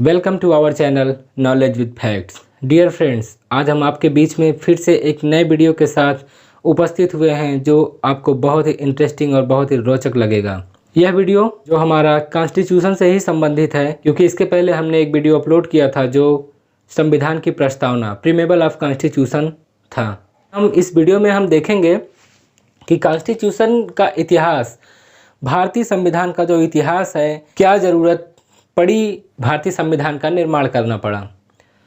Welcome to our channel knowledge with facts. Dear friends, आज हम आपके बीच में फिर से एक नए वीडियो के साथ उपस्थित हुए हैं जो आपको बहुत ही इंटरेस्टिंग और बहुत ही रोचक लगेगा। यह वीडियो जो हमारा कॉन्स्टिट्यूशन से ही संबंधित है, क्योंकि इसके पहले हमने एक वीडियो अपलोड किया था जो संविधान की प्रस्तावना प्रीमेबल ऑफ कॉन्स्टिट्यूशन था। हम इस वीडियो में हम देखेंगे कि कॉन्स्टिट्यूशन का इतिहास, भारतीय संविधान का जो इतिहास है, क्या ज़रूरत पड़ी भारतीय संविधान का निर्माण करना पड़ा।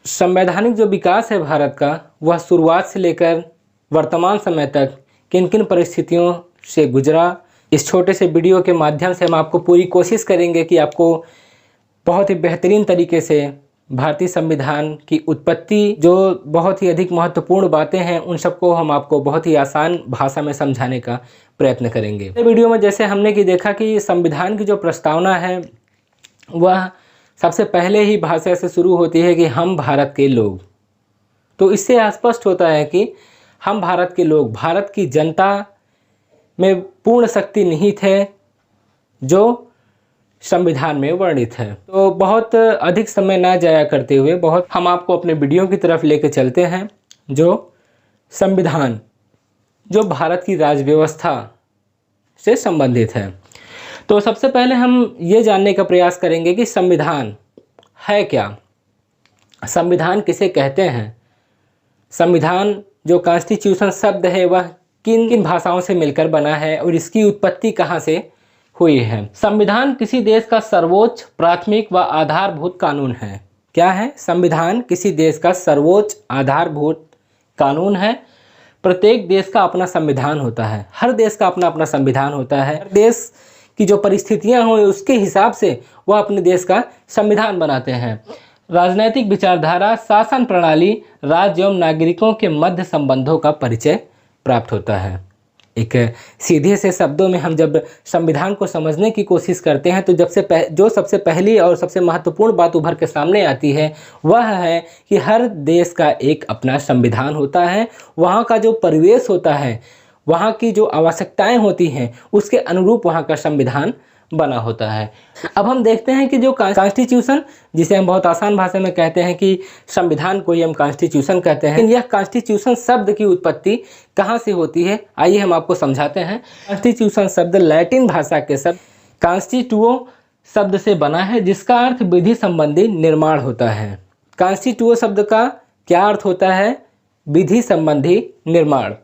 संवैधानिक जो विकास है भारत का, वह शुरुआत से लेकर वर्तमान समय तक किन किन परिस्थितियों से गुजरा। इस छोटे से वीडियो के माध्यम से हम आपको पूरी कोशिश करेंगे कि आपको बहुत ही बेहतरीन तरीके से भारतीय संविधान की उत्पत्ति, जो बहुत ही अधिक महत्वपूर्ण बातें हैं, उन सबको हम आपको बहुत ही आसान भाषा में समझाने का प्रयत्न करेंगे। इस वीडियो में जैसे हमने कि देखा कि संविधान की जो प्रस्तावना है वह सबसे पहले ही भाषा से शुरू होती है कि हम भारत के लोग। तो इससे स्पष्ट होता है कि हम भारत के लोग, भारत की जनता में पूर्ण शक्ति निहित है जो संविधान में वर्णित है। तो बहुत अधिक समय ना जाया करते हुए हम आपको अपने वीडियो की तरफ लेके चलते हैं, जो संविधान जो भारत की राज्य व्यवस्था से संबंधित है। तो सबसे पहले हम ये जानने का प्रयास करेंगे कि संविधान है क्या, संविधान किसे कहते हैं, संविधान जो कॉन्स्टिट्यूशन शब्द है वह किन किन भाषाओं से मिलकर बना है और इसकी उत्पत्ति कहाँ से हुई है। संविधान किसी देश का सर्वोच्च, प्राथमिक व आधारभूत कानून है। क्या है? संविधान किसी देश का सर्वोच्च आधारभूत कानून है। प्रत्येक देश का अपना संविधान होता है, हर देश का अपना अपना संविधान होता है। हर देश की जो परिस्थितियां हो उसके हिसाब से वह अपने देश का संविधान बनाते हैं। राजनैतिक विचारधारा, शासन प्रणाली, राज्य एवं नागरिकों के मध्य संबंधों का परिचय प्राप्त होता है। एक सीधे से शब्दों में हम जब संविधान को समझने की कोशिश करते हैं तो जो सबसे पहली और सबसे महत्वपूर्ण बात उभर के सामने आती है वह है कि हर देश का एक अपना संविधान होता है। वहाँ का जो परिवेश होता है, वहाँ की जो आवश्यकताएं होती हैं, उसके अनुरूप वहाँ का संविधान बना होता है। अब हम देखते हैं कि जो कॉन्स्टिट्यूशन, जिसे हम बहुत आसान भाषा में कहते हैं कि संविधान को ही हम कॉन्स्टिट्यूशन कहते हैं, लेकिन यह कॉन्स्टिट्यूशन शब्द की उत्पत्ति कहाँ से होती है, आइए हम आपको समझाते हैं। कॉन्स्टिट्यूशन शब्द लैटिन भाषा के शब्द कॉन्स्टिट्यूओ शब्द से बना है, जिसका अर्थ विधि संबंधी निर्माण होता है। कॉन्स्टिट्यूओ शब्द का क्या अर्थ होता है? विधि संबंधी निर्माण।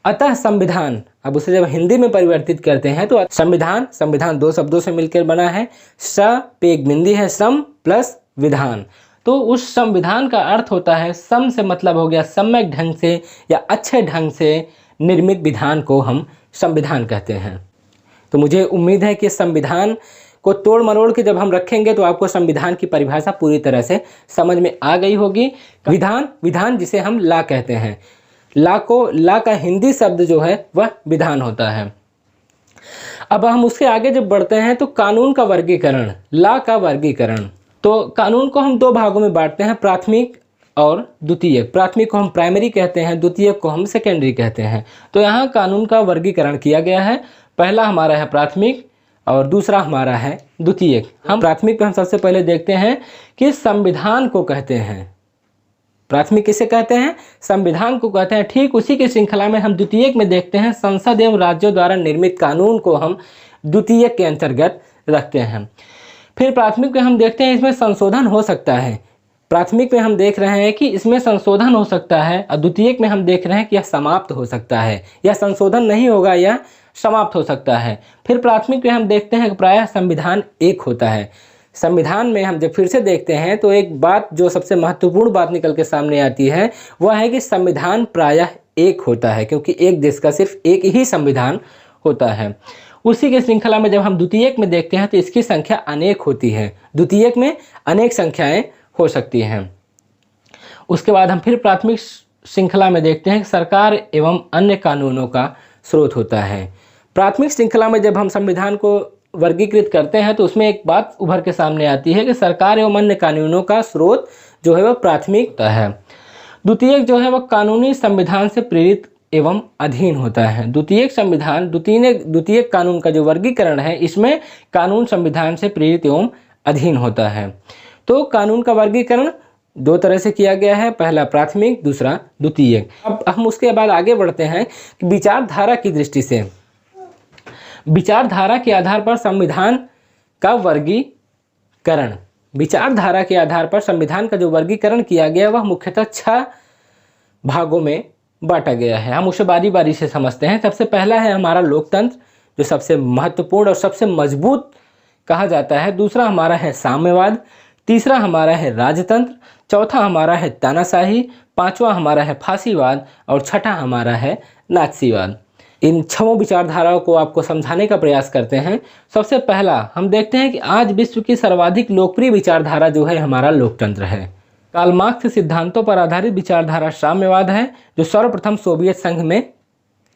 अतः संविधान, अब उसे जब हिंदी में परिवर्तित करते हैं तो संविधान दो शब्दों से मिलकर बना है। स पे एक बिंदी है, सम प्लस विधान। तो उस संविधान का अर्थ होता है, सम से मतलब हो गया सम्यक ढंग से या अच्छे ढंग से निर्मित विधान को हम संविधान कहते हैं। तो मुझे उम्मीद है कि संविधान को तोड़ मरोड़ के जब हम रखेंगे तो आपको संविधान की परिभाषा पूरी तरह से समझ में आ गई होगी। विधान जिसे हम ला कहते हैं, ला का हिंदी शब्द जो है वह विधान होता है। अब हम उसके आगे जब बढ़ते हैं तो कानून का वर्गीकरण, ला का वर्गीकरण। तो कानून को हम दो भागों में बांटते हैं, प्राथमिक और द्वितीयक। प्राथमिक को हम प्राइमरी कहते हैं, द्वितीयक को हम सेकेंडरी कहते हैं। तो यहाँ कानून का वर्गीकरण किया गया है। पहला हमारा है प्राथमिक और दूसरा हमारा है द्वितीयक। हम प्राथमिक पे हम सबसे पहले देखते हैं कि संविधान को कहते हैं। प्राथमिक किसे कहते हैं? संविधान को कहते हैं। ठीक उसी की श्रृंखला में हम द्वितीयक में देखते हैं, संसद एवं राज्यों द्वारा निर्मित कानून को हम द्वितीयक के अंतर्गत रखते हैं। फिर प्राथमिक में हम देखते हैं इसमें संशोधन हो सकता है। प्राथमिक में हम देख रहे हैं कि इसमें संशोधन हो सकता है और द्वितीयक में हम देख रहे हैं कि यह समाप्त हो सकता है, यह संशोधन नहीं होगा, यह समाप्त हो सकता है। फिर प्राथमिक में हम देखते हैं कि प्रायः संविधान एक होता है। संविधान में हम जब फिर से देखते हैं तो एक बात, जो सबसे महत्वपूर्ण बात निकल के सामने आती है वह है कि संविधान प्रायः एक होता है, क्योंकि एक देश का सिर्फ एक ही संविधान होता है। उसी के श्रृंखला में जब हम द्वितीयक में देखते हैं तो इसकी संख्या अनेक होती है। द्वितीयक में अनेक संख्याएं हो सकती हैं। उसके बाद हम फिर प्राथमिक श्रृंखला में देखते हैं कि सरकार एवं अन्य कानूनों का स्रोत होता है। प्राथमिक श्रृंखला में जब हम संविधान को वर्गीकृत करते हैं तो उसमें एक बात उभर के सामने आती है कि सरकार एवं अन्य कानूनों का स्रोत जो है वह प्राथमिक होता है। द्वितीयक जो है वह कानूनी संविधान से प्रेरित एवं अधीन होता है। द्वितीयक कानून का जो वर्गीकरण है, इसमें कानून संविधान से प्रेरित एवं अधीन होता है। तो कानून का वर्गीकरण दो तरह से किया गया है, पहला प्राथमिक, दूसरा द्वितीयक। अब हम उसके बाद आगे बढ़ते हैं कि विचारधारा की दृष्टि से विचारधारा के आधार पर संविधान का वर्गीकरण। विचारधारा के आधार पर संविधान का जो वर्गीकरण किया गया वह मुख्यतः 6 भागों में बांटा गया है। हम उसे बारी बारी से समझते हैं। सबसे पहला है हमारा लोकतंत्र, जो सबसे महत्वपूर्ण और सबसे मजबूत कहा जाता है। दूसरा हमारा है साम्यवाद, तीसरा हमारा है राजतंत्र, चौथा हमारा है तानाशाही, पांचवा हमारा है फांसीवाद और छठा हमारा है नात्सीवाद। इन 6 विचारधाराओं को आपको समझाने का प्रयास करते हैं। सबसे पहला हम देखते हैं कि आज विश्व की सर्वाधिक लोकप्रिय विचारधारा जो है हमारा लोकतंत्र है। कार्ल मार्क्स के सिद्धांतों पर आधारित विचारधारा साम्यवाद है, जो सर्वप्रथम सोवियत संघ में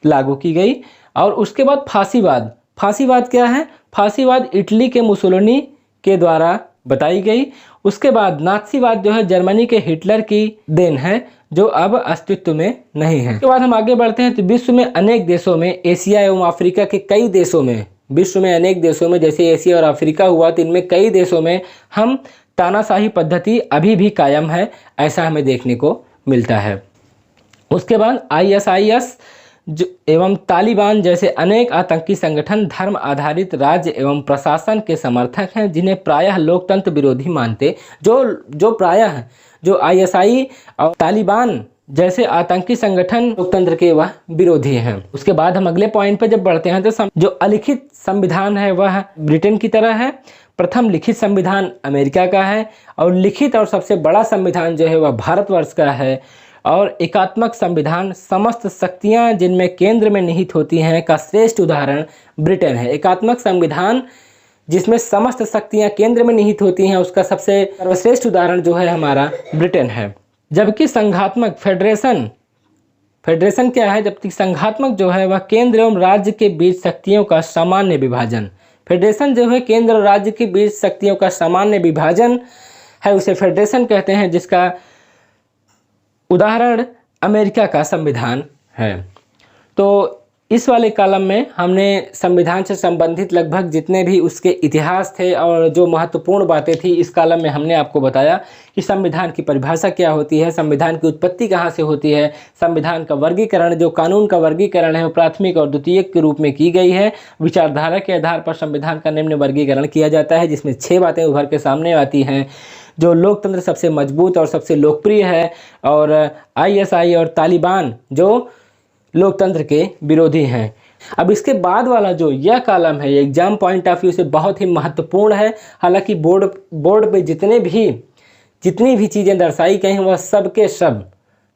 लागू की गई। और उसके बाद फांसीवाद। फांसीवाद क्या है? फांसीवाद इटली के मुसोलिनी के द्वारा बताई गई। उसके बाद नात्सीवाद जो है जर्मनी के हिटलर की देन है, जो अब अस्तित्व में नहीं है। उसके बाद हम आगे बढ़ते हैं तो विश्व में अनेक देशों में, एशिया एवं अफ्रीका के कई देशों में, विश्व में अनेक देशों में जैसे एशिया और अफ्रीका हुआ, तो इनमें कई देशों में हम तानाशाही पद्धति अभी भी कायम है, ऐसा हमें देखने को मिलता है। उसके बाद ISIS एवं तालिबान जैसे अनेक आतंकी संगठन धर्म आधारित राज्य एवं प्रशासन के समर्थक हैं, जिन्हें प्रायः लोकतंत्र विरोधी मानते, जो प्रायः जो ISI और तालिबान जैसे आतंकी संगठन लोकतंत्र के वह विरोधी हैं। उसके बाद हम अगले पॉइंट पर जब बढ़ते हैं तो जो अलिखित संविधान है वह ब्रिटेन की तरह है, प्रथम लिखित संविधान अमेरिका का है और लिखित और सबसे बड़ा संविधान जो है वह भारतवर्ष का है। और एकात्मक संविधान समस्त शक्तियां जिनमें केंद्र में निहित होती हैं का श्रेष्ठ उदाहरण ब्रिटेन है। एकात्मक संविधान जिसमें समस्त शक्तियां केंद्र में निहित होती हैं उसका सबसे सर्वश्रेष्ठ उदाहरण जो है हमारा ब्रिटेन है। जबकि संघात्मक फेडरेशन क्या है? जबकि संघात्मक जो है वह केंद्र एवं राज्य के बीच शक्तियों का सामान्य विभाजन। फेडरेशन जो है केंद्र और राज्य के बीच शक्तियों का सामान्य विभाजन है, उसे फेडरेशन कहते हैं, जिसका उदाहरण अमेरिका का संविधान है। तो इस वाले कॉलम में हमने संविधान से संबंधित लगभग जितने भी उसके इतिहास थे और जो महत्वपूर्ण बातें थी, इस कॉलम में हमने आपको बताया कि संविधान की परिभाषा क्या होती है, संविधान की उत्पत्ति कहाँ से होती है, संविधान का वर्गीकरण, जो कानून का वर्गीकरण है वो प्राथमिक और द्वितीयक के रूप में की गई है। विचारधारा के आधार पर संविधान का निम्न वर्गीकरण किया जाता है, जिसमें 6 बातें उभर के सामने आती हैं। जो लोकतंत्र सबसे मजबूत और सबसे लोकप्रिय है, और ISI और तालिबान जो लोकतंत्र के विरोधी हैं। अब इसके बाद वाला जो यह कॉलम है, ये एग्जाम पॉइंट ऑफ व्यू से बहुत ही महत्वपूर्ण है। हालांकि बोर्ड पे जितनी भी चीज़ें दर्शाई गई हैं वह सब के सब,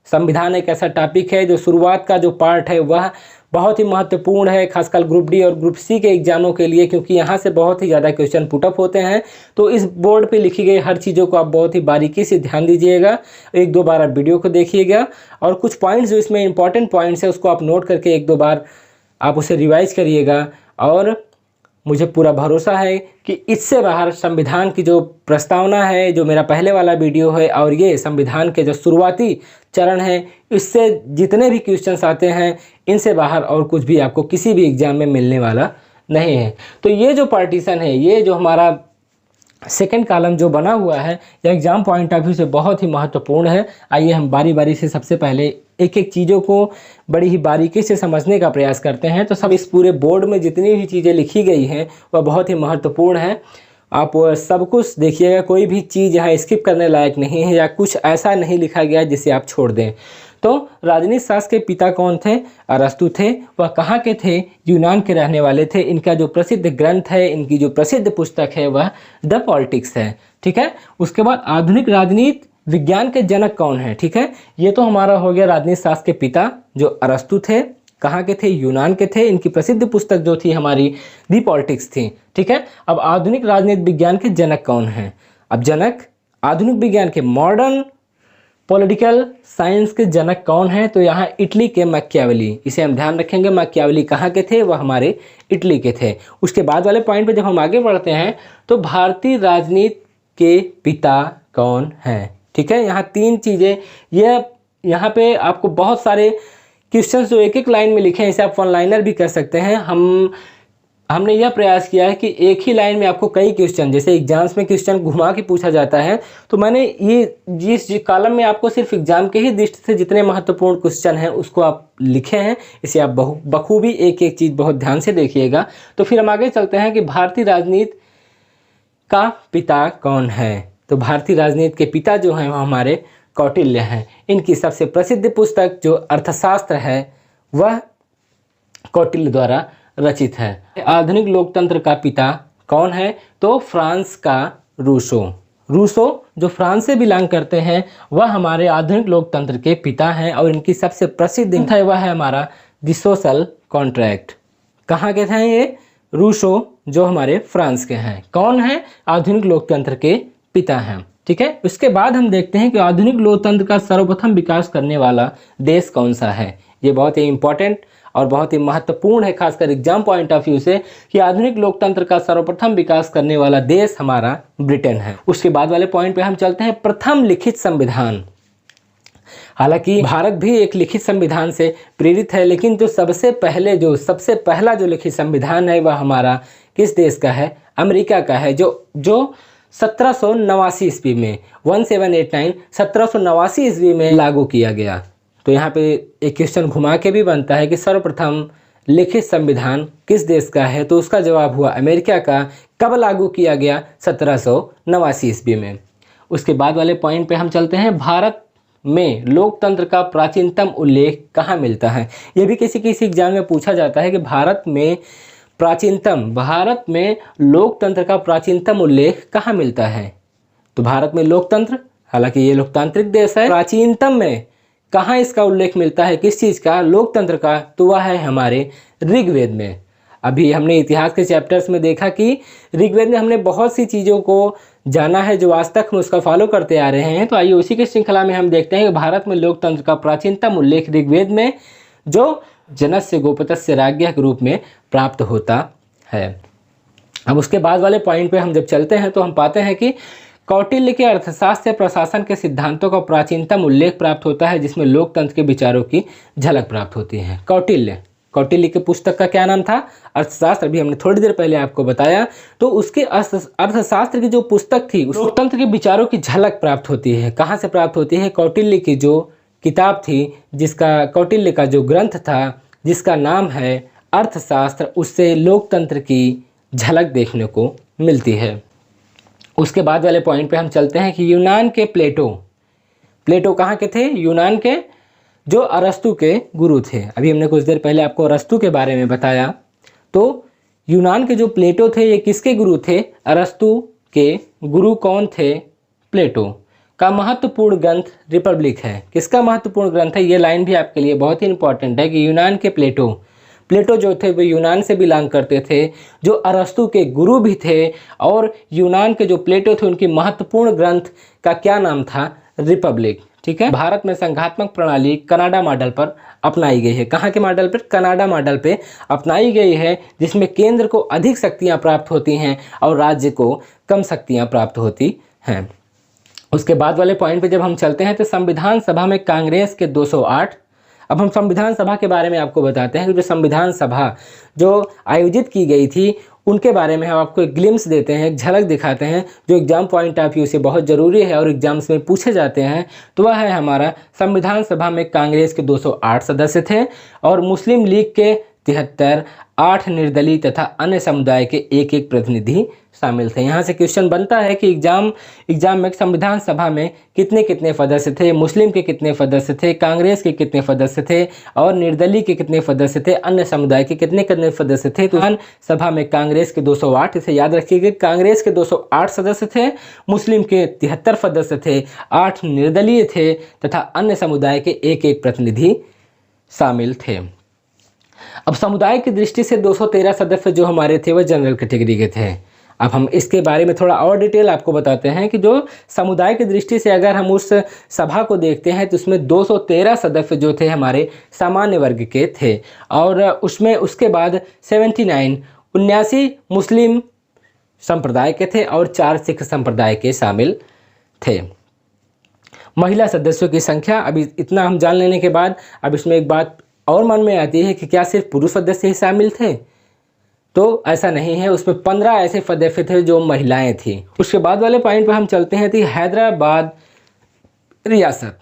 संविधान एक ऐसा टॉपिक है जो शुरुआत का जो पार्ट है वह बहुत ही महत्वपूर्ण है, खासकर ग्रुप डी और ग्रुप सी के एग्जामों के लिए, क्योंकि यहाँ से बहुत ही ज़्यादा क्वेश्चन पुटअप होते हैं। तो इस बोर्ड पे लिखी गई हर चीज़ों को आप बहुत ही बारीकी से ध्यान दीजिएगा, 1-2 बार आप वीडियो को देखिएगा और कुछ पॉइंट्स जो इसमें इंपॉर्टेंट पॉइंट्स है उसको आप नोट करके 1-2 बार आप उसे रिवाइज करिएगा। और मुझे पूरा भरोसा है कि इससे बाहर संविधान की जो प्रस्तावना है, जो मेरा पहले वाला वीडियो है और ये संविधान के जो शुरुआती चरण है, इससे जितने भी क्वेश्चंस आते हैं इनसे बाहर और कुछ भी आपको किसी भी एग्जाम में मिलने वाला नहीं है। तो ये जो पार्टीशन है, ये जो हमारा सेकंड कॉलम जो बना हुआ है, यह एग्जाम पॉइंट ऑफ व्यू से बहुत ही महत्वपूर्ण है। आइए हम बारी बारी से सबसे पहले एक एक चीज़ों को बड़ी ही बारीकी से समझने का प्रयास करते हैं। तो सब इस पूरे बोर्ड में जितनी भी चीज़ें लिखी गई हैं वह बहुत ही महत्वपूर्ण है। आप सब कुछ देखिएगा, कोई भी चीज़ यहाँ स्किप करने लायक नहीं है या कुछ ऐसा नहीं लिखा गया जिसे आप छोड़ दें। तो राजनीति शास्त्र के पिता कौन थे? अरस्तु थे। वह कहाँ के थे? यूनान के रहने वाले थे। इनका जो प्रसिद्ध ग्रंथ है, इनकी जो प्रसिद्ध पुस्तक है वह द पॉलिटिक्स है। ठीक है। उसके बाद आधुनिक राजनीति विज्ञान के जनक कौन है? ठीक है, ये तो हमारा हो गया राजनीति शास्त्र के पिता जो अरस्तु थे। कहाँ के थे? यूनान के थे। इनकी प्रसिद्ध पुस्तक जो थी हमारी दी पॉलिटिक्स थी। ठीक है। अब आधुनिक राजनीति विज्ञान के जनक कौन है? अब जनक आधुनिक विज्ञान के मॉडर्न पॉलिटिकल साइंस के जनक कौन है? तो यहाँ इटली के मैकियावेली, इसे हम ध्यान रखेंगे। मैकियावेली कहाँ के थे? वह हमारे इटली के थे। उसके बाद वाले पॉइंट पे जब हम आगे बढ़ते हैं तो भारतीय राजनीति के पिता कौन है? ठीक है। यहाँ 3 चीज़ें, यह यहाँ पे आपको बहुत सारे क्वेश्चंस जो एक एक लाइन में लिखे हैं, इसे आप वन लाइनर भी कर सकते हैं। हम हमने यह प्रयास किया है कि एक ही लाइन में आपको कई क्वेश्चन, जैसे एग्जाम्स में क्वेश्चन घुमा के पूछा जाता है, तो मैंने ये जिस कॉलम में आपको सिर्फ एग्जाम के ही दृष्टि से जितने महत्वपूर्ण क्वेश्चन हैं उसको आप लिखे हैं, इसे आप बखूबी एक एक चीज़ बहुत ध्यान से देखिएगा। तो फिर हम आगे चलते हैं कि भारतीय राजनीति का पिता कौन है। तो भारतीय राजनीति के पिता जो हैं वो हमारे कौटिल्य हैं। इनकी सबसे प्रसिद्ध पुस्तक जो अर्थशास्त्र है वह कौटिल्य द्वारा रचित है। आधुनिक लोकतंत्र का पिता कौन है, तो फ्रांस का रूसो। रूसो जो फ्रांस से बिलोंग करते हैं वह हमारे आधुनिक लोकतंत्र के पिता हैं और इनकी सबसे प्रसिद्ध ग्रंथ है वह है हमारा द सोशल कॉन्ट्रैक्ट। कहाँ के थे ये? रूसो जो हमारे फ्रांस के हैं। कौन है? आधुनिक लोकतंत्र के पिता हैं। ठीक है, उसके बाद हम देखते हैं कि आधुनिक लोकतंत्र का सर्वप्रथम विकास करने वाला देश कौन सा है। ये बहुत ही इंपॉर्टेंट और बहुत ही महत्वपूर्ण है, खासकर एग्जाम पॉइंट ऑफ व्यू से, कि आधुनिक लोकतंत्र का सर्वप्रथम विकास करने वाला देश हमारा ब्रिटेन है। उसके बाद वाले पॉइंट पे हम चलते हैं, प्रथम लिखित संविधान। हालांकि भारत भी एक लिखित संविधान से प्रेरित है, लेकिन जो सबसे पहला जो लिखित संविधान है वह हमारा किस देश का है? अमेरिका का है, जो 1789 ईस्वी में 1789 ईस्वी में लागू किया गया। तो यहाँ पे एक क्वेश्चन घुमा के भी बनता है कि सर्वप्रथम लिखित संविधान किस देश का है, तो उसका जवाब हुआ अमेरिका का। कब लागू किया गया? 1789 ईस्वी में। उसके बाद वाले पॉइंट पे हम चलते हैं, भारत में लोकतंत्र का प्राचीनतम उल्लेख कहाँ मिलता है। ये भी किसी एग्जाम में पूछा जाता है कि भारत में लोकतंत्र का प्राचीनतम उल्लेख कहाँ मिलता है। तो भारत में लोकतंत्र, हालांकि ये लोकतांत्रिक देश है, प्राचीनतम में कहाँ इसका उल्लेख मिलता है, किस चीज़ का? लोकतंत्र का। तो वह है हमारे ऋग्वेद में। अभी हमने इतिहास के चैप्टर्स में देखा कि ऋग्वेद में हमने बहुत सी चीज़ों को जाना है जो आज तक हम उसका फॉलो करते आ रहे हैं। तो आइए उसी की श्रृंखला में हम देखते हैं कि भारत में लोकतंत्र का प्राचीनतम उल्लेख ऋग्वेद में, जो जनस्य गोपतस्य राज्ञः के रूप में प्राप्त होता है। अब उसके बाद वाले पॉइंट पे हम जब चलते हैं तो हम पाते हैं कि कौटिल्य के अर्थशास्त्र से प्रशासन के सिद्धांतों का प्राचीनतम उल्लेख प्राप्त होता है, जिसमें लोकतंत्र के विचारों की झलक प्राप्त होती है। कौटिल्य की पुस्तक का क्या नाम था? अर्थशास्त्र। अभी हमने थोड़ी देर पहले आपको बताया। तो उसके अर्थशास्त्र की जो पुस्तक थी, उस लोकतंत्र के विचारों की झलक प्राप्त होती है। कहाँ से प्राप्त होती है? कौटिल्य की जो किताब थी, कौटिल्य का जो ग्रंथ था जिसका नाम है अर्थशास्त्र, उससे लोकतंत्र की झलक देखने को मिलती है। उसके बाद वाले पॉइंट पे हम चलते हैं कि यूनान के प्लेटो कहाँ के थे? यूनान के, जो अरस्तु के गुरु थे। अभी हमने कुछ देर पहले आपको अरस्तु के बारे में बताया। तो यूनान के जो प्लेटो थे ये किसके गुरु थे? अरस्तु के गुरु कौन थे? प्लेटो का महत्वपूर्ण ग्रंथ रिपब्लिक है। किसका महत्वपूर्ण ग्रंथ है? ये लाइन भी आपके लिए बहुत ही इंपॉर्टेंट है कि यूनान के प्लेटो जो थे वो यूनान से बिलोंग करते थे, जो अरस्तु के गुरु भी थे। और यूनान के जो प्लेटो थे उनकी महत्वपूर्ण ग्रंथ का क्या नाम था? रिपब्लिक। ठीक है। भारत में संघात्मक प्रणाली कनाडा मॉडल पर अपनाई गई है। कहाँ के मॉडल पर? कनाडा मॉडल पे अपनाई गई है, जिसमें केंद्र को अधिक शक्तियाँ प्राप्त होती हैं और राज्य को कम शक्तियाँ प्राप्त होती हैं। उसके बाद वाले पॉइंट पे जब हम चलते हैं तो संविधान सभा में कांग्रेस के 208। अब हम संविधान सभा के बारे में आपको बताते हैं कि जो संविधान सभा जो आयोजित की गई थी उनके बारे में हम आपको एक ग्लिम्स देते हैं, एक झलक दिखाते हैं, जो एग्जाम पॉइंट ऑफ व्यू से बहुत ज़रूरी है और एग्जाम्स में पूछे जाते हैं। तो वह है हमारा संविधान सभा में कांग्रेस के 208 सदस्य थे और मुस्लिम लीग के 73, 8 निर्दलीय तथा अन्य समुदाय के एक प्रतिनिधि शामिल थे। यहाँ से क्वेश्चन बनता है कि एग्जाम में संविधान सभा में कितने सदस्य थे, मुस्लिम के कितने सदस्य थे, कांग्रेस के कितने सदस्य थे और निर्दलीय के कितने सदस्य थे, अन्य समुदाय के कितने सदस्य थे। तो सभा में कांग्रेस के 208, इसे याद रखिएगा, कांग्रेस के 208 सदस्य थे, मुस्लिम के 73 सदस्य थे, 8 निर्दलीय थे तथा अन्य समुदाय के एक प्रतिनिधि शामिल थे। अब समुदाय की दृष्टि से 213 सदस्य जो हमारे थे वह जनरल कैटेगरी के थे। अब हम इसके बारे में थोड़ा और डिटेल आपको बताते हैं कि जो समुदाय की दृष्टि से अगर हम उस सभा को देखते हैं तो उसमें 213 सदस्य जो थे हमारे सामान्य वर्ग के थे और उसके बाद 79 मुस्लिम संप्रदाय के थे और 4 सिख संप्रदाय के शामिल थे। महिला सदस्यों की संख्या, अभी इतना हम जान लेने के बाद अब इसमें एक बात और मन में आती है कि क्या सिर्फ पुरुष सदस्य ही शामिल थे? तो ऐसा नहीं है, उसमें 15 ऐसे दफे थे जो महिलाएं थी। उसके बाद वाले पॉइंट पे हम चलते हैं, थी हैदराबाद रियासत।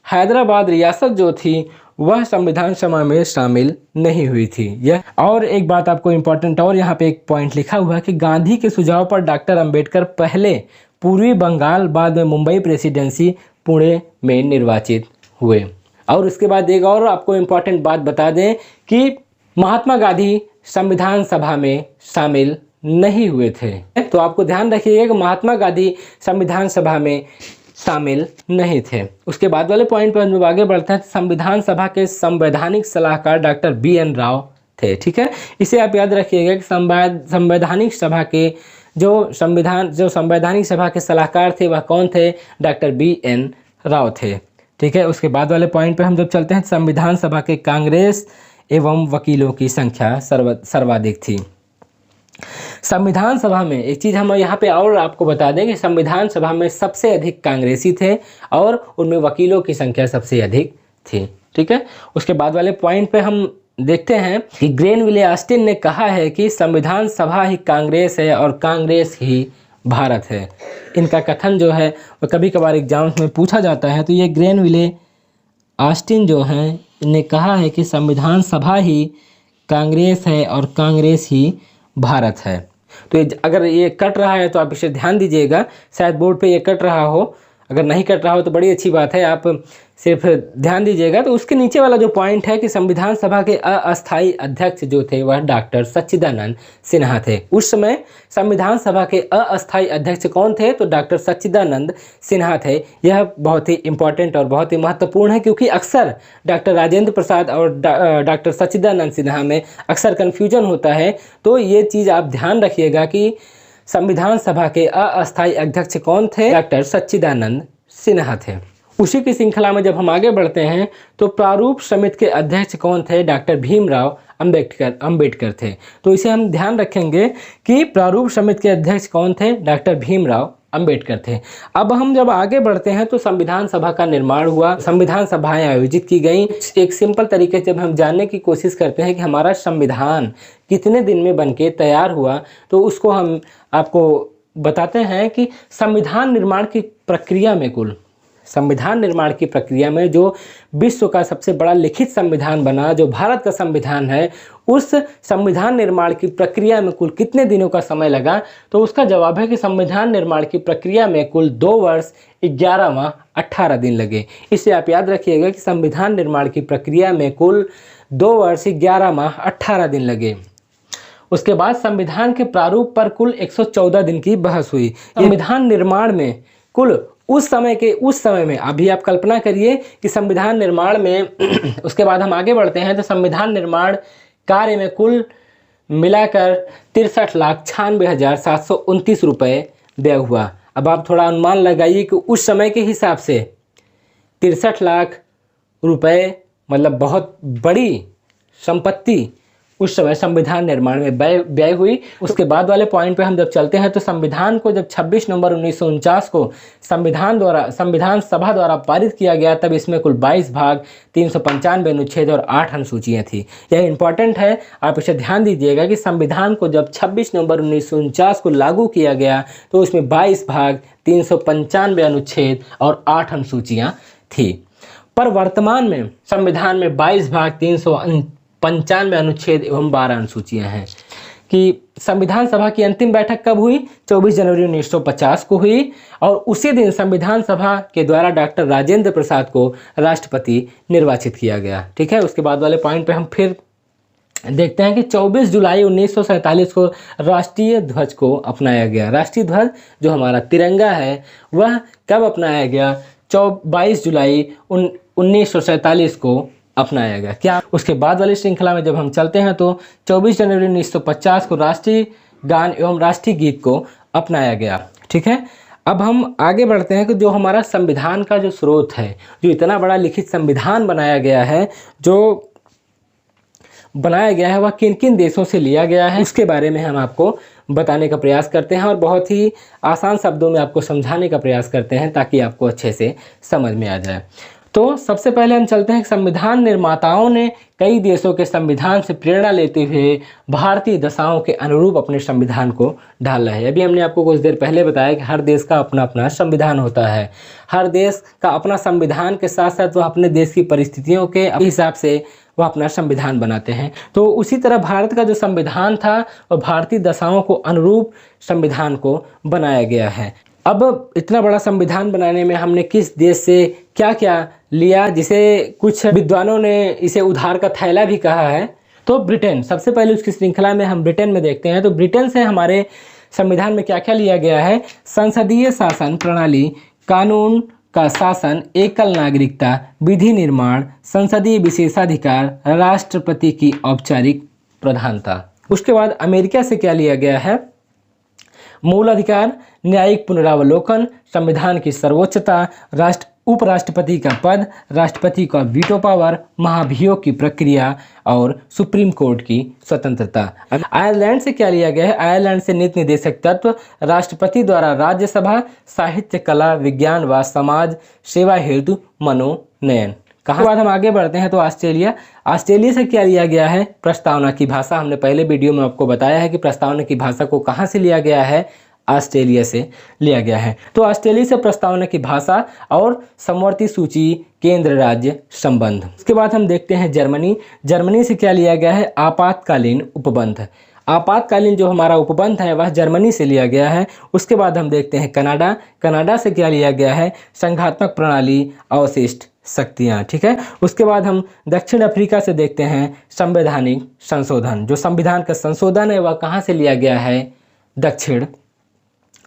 हैदराबाद रियासत जो थी वह संविधान सभा में शामिल नहीं हुई थी। यह और एक बात आपको इम्पोर्टेंट, और यहाँ पे एक पॉइंट लिखा हुआ है कि गांधी के सुझाव पर डॉक्टर अंबेडकर पहले पूर्वी बंगाल, बाद में मुंबई प्रेसिडेंसी पुणे में निर्वाचित हुए। और उसके बाद एक और आपको इम्पोर्टेंट बात बता दें कि महात्मा गांधी संविधान सभा में शामिल नहीं हुए थे। तो आपको ध्यान रखिएगा कि महात्मा गांधी संविधान सभा में शामिल नहीं थे। उसके बाद वाले पॉइंट पर हम आगे बढ़ते हैं। संविधान सभा के संवैधानिक सलाहकार डॉक्टर BN राव थे। ठीक है, इसे आप याद रखिएगा कि संवैधानिक सभा के जो संवैधानिक सभा के सलाहकार थे वह कौन थे? डॉक्टर BN राव थे। ठीक है, उसके बाद वाले पॉइंट पे हम जब चलते हैं, संविधान सभा के कांग्रेस एवं वकीलों की संख्या सर्वाधिक थी। संविधान सभा में एक चीज़ हम यहाँ पे और आपको बता दें कि संविधान सभा में सबसे अधिक कांग्रेसी थे और उनमें वकीलों की संख्या सबसे अधिक थी। ठीक है, उसके बाद वाले पॉइंट पे हम देखते हैं कि ग्रेनविले ऑस्टिन ने कहा है कि संविधान सभा ही कांग्रेस है और कांग्रेस ही भारत है। इनका कथन जो है वो कभी कभार एग्जाम्स में पूछा जाता है। तो ये ग्रेनविले ऑस्टिन जो हैं ने कहा है कि संविधान सभा ही कांग्रेस है और कांग्रेस ही भारत है। तो अगर ये कट रहा है तो आप इसे ध्यान दीजिएगा, शायद बोर्ड पे ये कट रहा हो, अगर नहीं कट रहा हो तो बड़ी अच्छी बात है, आप सिर्फ ध्यान दीजिएगा। तो उसके नीचे वाला जो पॉइंट है कि संविधान सभा के अस्थायी अध्यक्ष जो थे वह डॉक्टर सच्चिदानंद सिन्हा थे। उस समय संविधान सभा के अस्थायी अध्यक्ष कौन थे? तो डॉक्टर सच्चिदानंद सिन्हा थे। यह बहुत ही इंपॉर्टेंट और बहुत ही महत्वपूर्ण है, क्योंकि अक्सर डॉक्टर राजेंद्र प्रसाद और डॉक्टर सच्चिदानंद सिन्हा में अक्सर कन्फ्यूजन होता है। तो ये चीज़ आप ध्यान रखिएगा कि संविधान सभा के अस्थायी अध्यक्ष कौन थे? डॉक्टर सच्चिदानंद सिन्हा थे। उसी की श्रृंखला में जब हम आगे बढ़ते हैं तो प्रारूप समिति के अध्यक्ष कौन थे? डॉक्टर भीमराव अंबेडकर थे। तो इसे हम ध्यान रखेंगे कि प्रारूप समिति के अध्यक्ष कौन थे? डॉक्टर भीमराव अंबेडकर थे। अब हम जब आगे बढ़ते हैं तो संविधान सभा का निर्माण हुआ, संविधान सभाएं आयोजित की गई। एक सिंपल तरीके से जब हम जानने की कोशिश करते हैं कि हमारा संविधान कितने दिन में बनके तैयार हुआ, तो उसको हम आपको बताते हैं कि संविधान निर्माण की प्रक्रिया में जो विश्व का सबसे बड़ा लिखित संविधान बना, जो भारत का संविधान है, उस संविधान निर्माण की प्रक्रिया में कुल कितने दिनों का समय लगा? तो उसका जवाब है कि संविधान निर्माण की प्रक्रिया में कुल 2 वर्ष 11 माह 18 दिन लगे। इसे आप याद रखिएगा कि संविधान निर्माण की प्रक्रिया में कुल 2 वर्ष 11 माह 18 दिन लगे। उसके बाद संविधान के प्रारूप पर कुल 114 दिन की बहस हुई। संविधान निर्माण में कुल उस समय में अभी आप कल्पना करिए कि संविधान निर्माण में उसके बाद हम आगे बढ़ते हैं तो संविधान निर्माण कार्य में कुल मिलाकर 63,96,729 रुपये व्यय हुआ। अब आप थोड़ा अनुमान लगाइए कि उस समय के हिसाब से 63 लाख रुपये मतलब बहुत बड़ी संपत्ति उस समय संविधान निर्माण में व्यय हुई। उसके बाद वाले पॉइंट पे हम जब चलते हैं तो संविधान को जब 26 नवंबर 1949 को संविधान सभा द्वारा पारित किया गया, तब इसमें कुल 22 भाग, 395 अनुच्छेद और 8 अनुसूचियाँ थी। यह इंपॉर्टेंट है, आप इसे ध्यान दीजिएगा कि संविधान को जब 26 नवंबर 1949 को लागू किया गया तो उसमें 22 भाग, 395 अनुच्छेद और 8 अनुसूचियाँ थी। पर वर्तमान में संविधान में 22 भाग, 395 अनुच्छेद एवं 12 अनुसूचियां हैं। कि संविधान सभा की अंतिम बैठक कब हुई? 24 जनवरी 1950 को हुई और उसी दिन संविधान सभा के द्वारा डॉक्टर राजेंद्र प्रसाद को राष्ट्रपति निर्वाचित किया गया। ठीक है, उसके बाद वाले पॉइंट पे हम फिर देखते हैं कि 24 जुलाई 1947 को राष्ट्रीय ध्वज को अपनाया गया। राष्ट्रीय ध्वज जो हमारा तिरंगा है वह कब अपनाया गया? 22 जुलाई 1947 को अपनाया गया। क्या उसके बाद वाली श्रृंखला में जब हम चलते हैं तो 24 जनवरी 1950 को राष्ट्रीय गान एवं राष्ट्रीय गीत को अपनाया गया। ठीक है, अब हम आगे बढ़ते हैं कि जो हमारा संविधान का जो स्रोत है, जो इतना बड़ा लिखित संविधान बनाया गया है, वह किन किन देशों से लिया गया है, उसके बारे में हम आपको बताने का प्रयास करते हैं और बहुत ही आसान शब्दों में आपको समझाने का प्रयास करते हैं ताकि आपको अच्छे से समझ में आ जाए। तो सबसे पहले हम चलते हैं, संविधान निर्माताओं ने कई देशों के संविधान से प्रेरणा लेते हुए भारतीय दशाओं के अनुरूप अपने संविधान को ढाला है। अभी हमने आपको कुछ देर पहले बताया कि हर देश का अपना अपना संविधान होता है। हर देश का अपना संविधान के साथ साथ वह अपने देश की परिस्थितियों के हिसाब से वह अपना संविधान बनाते हैं। तो उसी तरह भारत का जो संविधान था वह भारतीय दशाओं को अनुरूप संविधान को बनाया गया है। अब इतना बड़ा संविधान बनाने में हमने किस देश से क्या क्या लिया, जिसे कुछ विद्वानों ने इसे उधार का थैला भी कहा है, तो ब्रिटेन। सबसे पहले उसकी श्रृंखला में हम ब्रिटेन में देखते हैं। तो ब्रिटेन से हमारे संविधान में क्या क्या लिया गया है? संसदीय शासन प्रणाली, कानून का शासन, एकल नागरिकता, विधि निर्माण, संसदीय विशेषाधिकार, राष्ट्रपति की औपचारिक प्रधानता। उसके बाद अमेरिका से क्या लिया गया है? मूल अधिकार, न्यायिक पुनरावलोकन, संविधान की सर्वोच्चता, उपराष्ट्रपति का पद, राष्ट्रपति का वीटो पावर, महाभियोग की प्रक्रिया और सुप्रीम कोर्ट की स्वतंत्रता। आयरलैंड से क्या लिया गया है? आयरलैंड से नीति निर्देशक तत्व, राष्ट्रपति द्वारा राज्यसभा, साहित्य, कला, विज्ञान व समाज सेवा हेतु मनोनयन। कहाँ बाद हम आगे बढ़ते हैं तो ऑस्ट्रेलिया। ऑस्ट्रेलिया से क्या लिया गया है? प्रस्तावना की भाषा। हमने पहले वीडियो में आपको बताया है कि प्रस्तावना की भाषा को कहाँ से लिया गया है? ऑस्ट्रेलिया से लिया गया है। तो ऑस्ट्रेलिया से प्रस्तावना की भाषा और समवर्ती सूची, केंद्र राज्य संबंध। उसके बाद हम देखते हैं जर्मनी। जर्मनी से क्या लिया गया है? आपातकालीन उपबंध। आपातकालीन जो हमारा उपबंध है वह जर्मनी से लिया गया है। उसके बाद हम देखते हैं कनाडा। कनाडा से क्या लिया गया है? संघात्मक प्रणाली, अवशिष्ट शक्तियाँ। ठीक है। उसके बाद हम दक्षिण अफ्रीका से देखते हैं संवैधानिक संशोधन। जो संविधान का संशोधन है वह कहाँ से लिया गया है? दक्षिण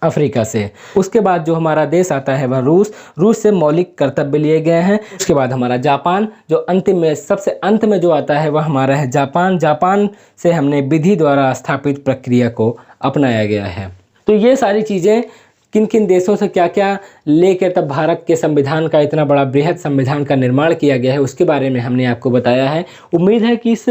अफ्रीका से। उसके बाद जो हमारा देश आता है वह रूस। रूस से मौलिक कर्तव्य लिए गए हैं। उसके बाद हमारा जापान, जो अंतिम में सबसे अंत में जो आता है वह हमारा है जापान। जापान से हमने विधि द्वारा स्थापित प्रक्रिया को अपनाया गया है। तो ये सारी चीज़ें किन किन देशों से क्या क्या लेकर तब भारत के संविधान का इतना बड़ा बृहद संविधान का निर्माण किया गया है उसके बारे में हमने आपको बताया है। उम्मीद है कि इस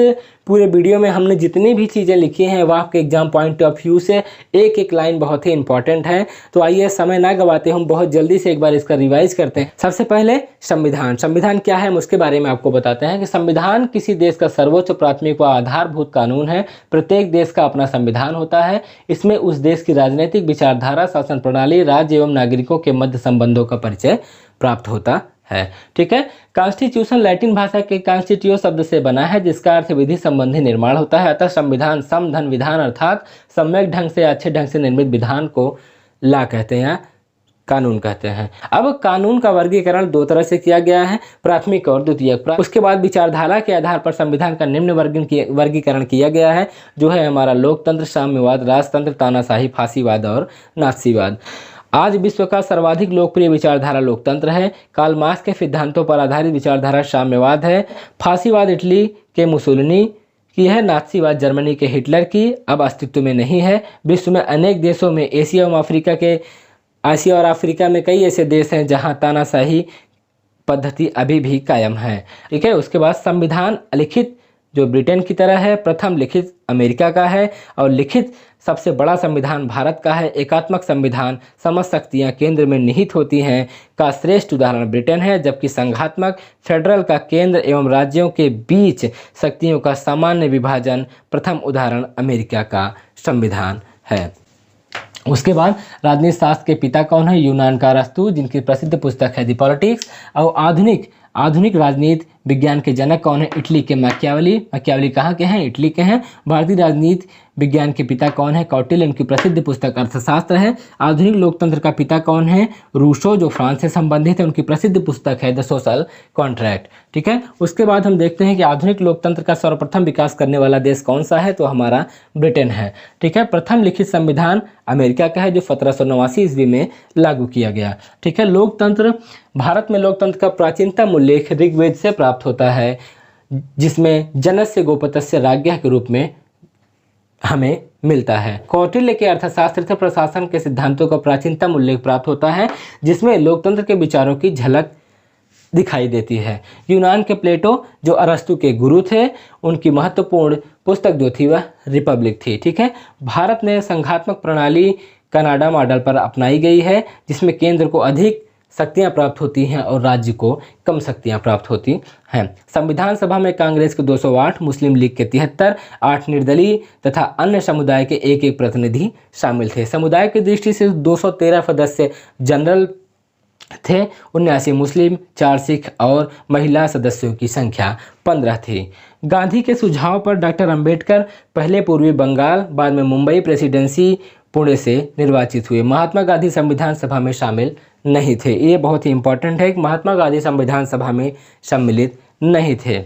पूरे वीडियो में हमने जितनी भी चीज़ें लिखी हैं वह आपके एग्जाम पॉइंट ऑफ व्यू से एक एक लाइन बहुत ही इंपॉर्टेंट है। तो आइए समय ना गवाते हम बहुत जल्दी से एक बार इसका रिवाइज करते हैं। सबसे पहले संविधान। संविधान क्या है हम उसके बारे में आपको बताते हैं कि संविधान किसी देश का सर्वोच्च, प्राथमिक व आधारभूत कानून है। प्रत्येक देश का अपना संविधान होता है। इसमें उस देश की राजनीतिक विचारधारा, शासन प्रणाली, राज्य एवं नागरिकों के मध्य संबंधों का परिचय प्राप्त होता है। ठीक है। कॉन्स्टिट्यूशन लैटिन भाषा के कॉन्स्टिट्यूयो शब्द से बना है जिसका अर्थ विधि संबंधी निर्माण होता है। अतः संविधान सम धन विधान अर्थात सम्यक ढंग से, अच्छे ढंग से निर्मित विधान को ला कहते हैं, कानून कहते हैं। अब कानून का वर्गीकरण दो तरह से किया गया है, प्राथमिक और द्वितीयक। उसके बाद विचारधारा के आधार पर संविधान का निम्न वर्गीकरण किया गया है, जो है हमारा लोकतंत्र, साम्यवाद, राजतंत्र, तानाशाही, फांसीवाद और नाथसीवाद। आज विश्व का सर्वाधिक लोकप्रिय विचारधारा लोकतंत्र है। कार्ल मार्क्स के सिद्धांतों पर आधारित विचारधारा साम्यवाद है। फांसीवाद इटली के मुसोलिनी की है। नाथसीवाद जर्मनी के हिटलर की अब अस्तित्व में नहीं है। विश्व में अनेक देशों में एशिया और अफ्रीका में कई ऐसे देश हैं जहां तानाशाही पद्धति अभी भी कायम है। ठीक है। उसके बाद संविधान लिखित जो ब्रिटेन की तरह है, प्रथम लिखित अमेरिका का है और लिखित सबसे बड़ा संविधान भारत का है। एकात्मक संविधान, समस्त शक्तियाँ केंद्र में निहित होती हैं का श्रेष्ठ उदाहरण ब्रिटेन है, जबकि संघात्मक फेडरल का केंद्र एवं राज्यों के बीच शक्तियों का सामान्य विभाजन प्रथम उदाहरण अमेरिका का संविधान है। उसके बाद राजनीति शास्त्र के पिता कौन है? यूनान का अरस्तु, जिनकी प्रसिद्ध पुस्तक है दी पॉलिटिक्स। और आधुनिक राजनीति विज्ञान के जनक कौन है? इटली के मैकियावेली। मैकियावेली कहाँ के हैं? इटली के हैं। भारतीय राजनीति विज्ञान के पिता कौन है? कौटिल्य। उनकी प्रसिद्ध पुस्तक अर्थशास्त्र है। आधुनिक लोकतंत्र का पिता कौन है? रूसो, जो फ्रांस से संबंधित है। उनकी प्रसिद्ध पुस्तक है द सोशल कॉन्ट्रैक्ट। ठीक है। उसके बाद हम देखते हैं कि आधुनिक लोकतंत्र का सर्वप्रथम विकास करने वाला देश कौन सा है? तो हमारा ब्रिटेन है। ठीक है। प्रथम लिखित संविधान अमेरिका का है, जो 1789 ईस्वी में लागू किया गया। ठीक है। लोकतंत्र, भारत में लोकतंत्र का प्राचीनतम उल्लेख ऋग्वेद से प्राप्त होता है, जिसमें जनस्य गोपतस्य राज्ञः के रूप में हमें मिलता है। कौटिल्य के अर्थशास्त्र से प्रशासन के सिद्धांतों का प्राचीनतम उल्लेख प्राप्त होता है, जिसमें लोकतंत्र के विचारों की झलक दिखाई देती है। यूनान के प्लेटो, जो अरस्तु के गुरु थे, उनकी महत्वपूर्ण पुस्तक जो थी वह रिपब्लिक थी। ठीक है। भारत ने संघात्मक प्रणाली कनाडा मॉडल पर अपनाई गई है, जिसमें केंद्र को अधिक शक्तियां प्राप्त होती हैं और राज्य को कम शक्तियां प्राप्त होती हैं। संविधान सभा में कांग्रेस के 208, मुस्लिम लीग के 73, 8 निर्दलीय तथा अन्य समुदाय के एक एक प्रतिनिधि शामिल थे। समुदाय की दृष्टि से 213 सदस्य जनरल थे, 79 मुस्लिम, 4 सिख और महिला सदस्यों की संख्या 15 थी। गांधी के सुझाव पर डॉक्टर अंबेडकर पहले पूर्वी बंगाल, बाद में मुंबई प्रेसिडेंसी पुणे से निर्वाचित हुए। महात्मा गांधी संविधान सभा में शामिल नहीं थे। ये बहुत ही इंपॉर्टेंट है कि महात्मा गांधी संविधान सभा में सम्मिलित नहीं थे।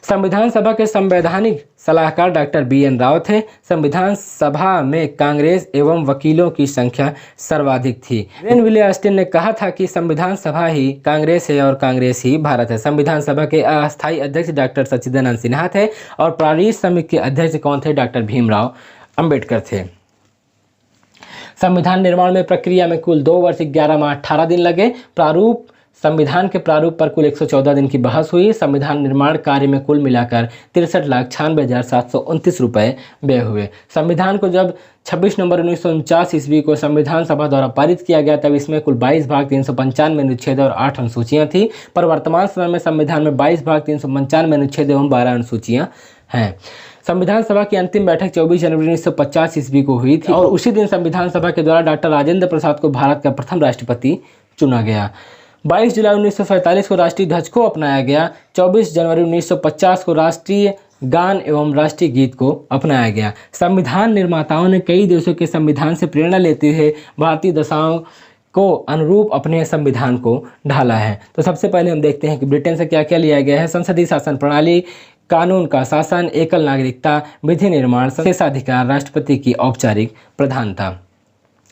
संविधान सभा के संवैधानिक सलाहकार डॉक्टर BN राव थे। संविधान सभा में कांग्रेस एवं वकीलों की संख्या सर्वाधिक थी। ग्रेनविले ऑस्टिन ने कहा था कि संविधान सभा ही कांग्रेस है और कांग्रेस ही भारत है। संविधान सभा के अस्थायी अध्यक्ष डॉक्टर सच्चिदानंद सिन्हा थे और प्रारूप समिति के अध्यक्ष कौन थे? डॉक्टर भीमराव अंबेडकर थे। संविधान निर्माण में प्रक्रिया में कुल 2 वर्ष 11 माह 18 दिन लगे। संविधान के प्रारूप पर कुल 114 दिन की बहस हुई। संविधान निर्माण कार्य में कुल मिलाकर 63,96,729 रुपये व्यय हुए। संविधान को जब 26 नवंबर 1949 ईस्वी को संविधान सभा द्वारा पारित किया गया तब इसमें कुल 22 भाग 395 अनुच्छेद और 8 अनुसूचियाँ थी, पर वर्तमान समय में संविधान में 22 भाग 395 अनुच्छेद एवं 12 अनुसूचियाँ हैं। संविधान सभा की अंतिम बैठक 24 जनवरी 1950 ईस्वी को हुई थी और उसी दिन संविधान सभा के द्वारा डॉक्टर राजेंद्र प्रसाद को भारत का प्रथम राष्ट्रपति चुना गया। 22 जुलाई 1947 को राष्ट्रीय ध्वज को अपनाया गया। 24 जनवरी 1950 को राष्ट्रीय गान एवं राष्ट्रीय गीत को अपनाया गया। संविधान निर्माताओं ने कई देशों के संविधान से प्रेरणा लेते हुए भारतीय दशाओं को अनुरूप अपने संविधान को ढाला है। तो सबसे पहले हम देखते हैं कि ब्रिटेन से क्या क्या लिया गया है। संसदीय शासन प्रणाली, कानून का शासन, एकल नागरिकता, विधि निर्माण, शेषाधिकार, राष्ट्रपति की औपचारिक प्रधानता।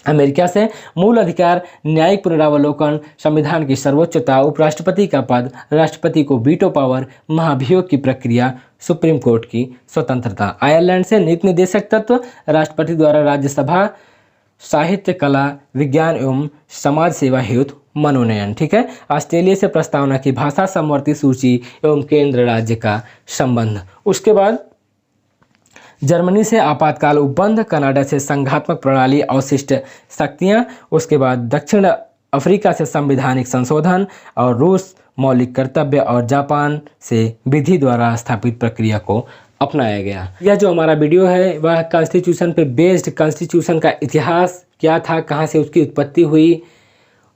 अमेरिका से मूल अधिकार, न्यायिक पुनरावलोकन, संविधान की सर्वोच्चता, उपराष्ट्रपति का पद, राष्ट्रपति को वीटो पावर, महाभियोग की प्रक्रिया, सुप्रीम कोर्ट की स्वतंत्रता। आयरलैंड से नीति निर्देशक तत्व, राष्ट्रपति द्वारा राज्यसभा, साहित्य, कला, विज्ञान एवं समाज सेवा हेतु मनोनयन। ठीक है। ऑस्ट्रेलिया से प्रस्तावना की भाषा, समवर्ती सूची एवं केंद्र राज्य का संबंध। उसके बाद जर्मनी से आपातकाल उपबंध, कनाडा से संघात्मक प्रणाली, अवशिष्ट शक्तियाँ। उसके बाद दक्षिण अफ्रीका से संवैधानिक संशोधन और रूस मौलिक कर्तव्य और जापान से विधि द्वारा स्थापित प्रक्रिया को अपनाया गया। यह जो हमारा वीडियो है वह कॉन्स्टिट्यूशन पे बेस्ड, कॉन्स्टिट्यूशन का इतिहास क्या था, कहाँ से उसकी उत्पत्ति हुई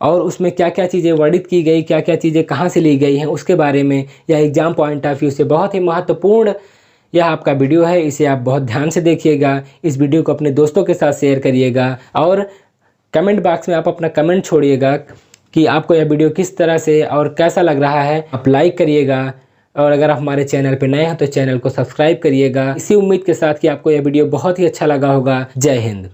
और उसमें क्या क्या चीज़ें वर्णित की गई, क्या क्या चीज़ें कहाँ से ली गई हैं, उसके बारे में यह एग्जाम पॉइंट ऑफ व्यू से बहुत ही महत्वपूर्ण यह आपका वीडियो है। इसे आप बहुत ध्यान से देखिएगा। इस वीडियो को अपने दोस्तों के साथ शेयर करिएगा और कमेंट बॉक्स में आप अपना कमेंट छोड़िएगा कि आपको यह वीडियो किस तरह से और कैसा लग रहा है। आप लाइक करिएगा और अगर आप हमारे चैनल पर नए हैं तो चैनल को सब्सक्राइब करिएगा। इसी उम्मीद के साथ कि आपको यह वीडियो बहुत ही अच्छा लगा होगा। जय हिंद।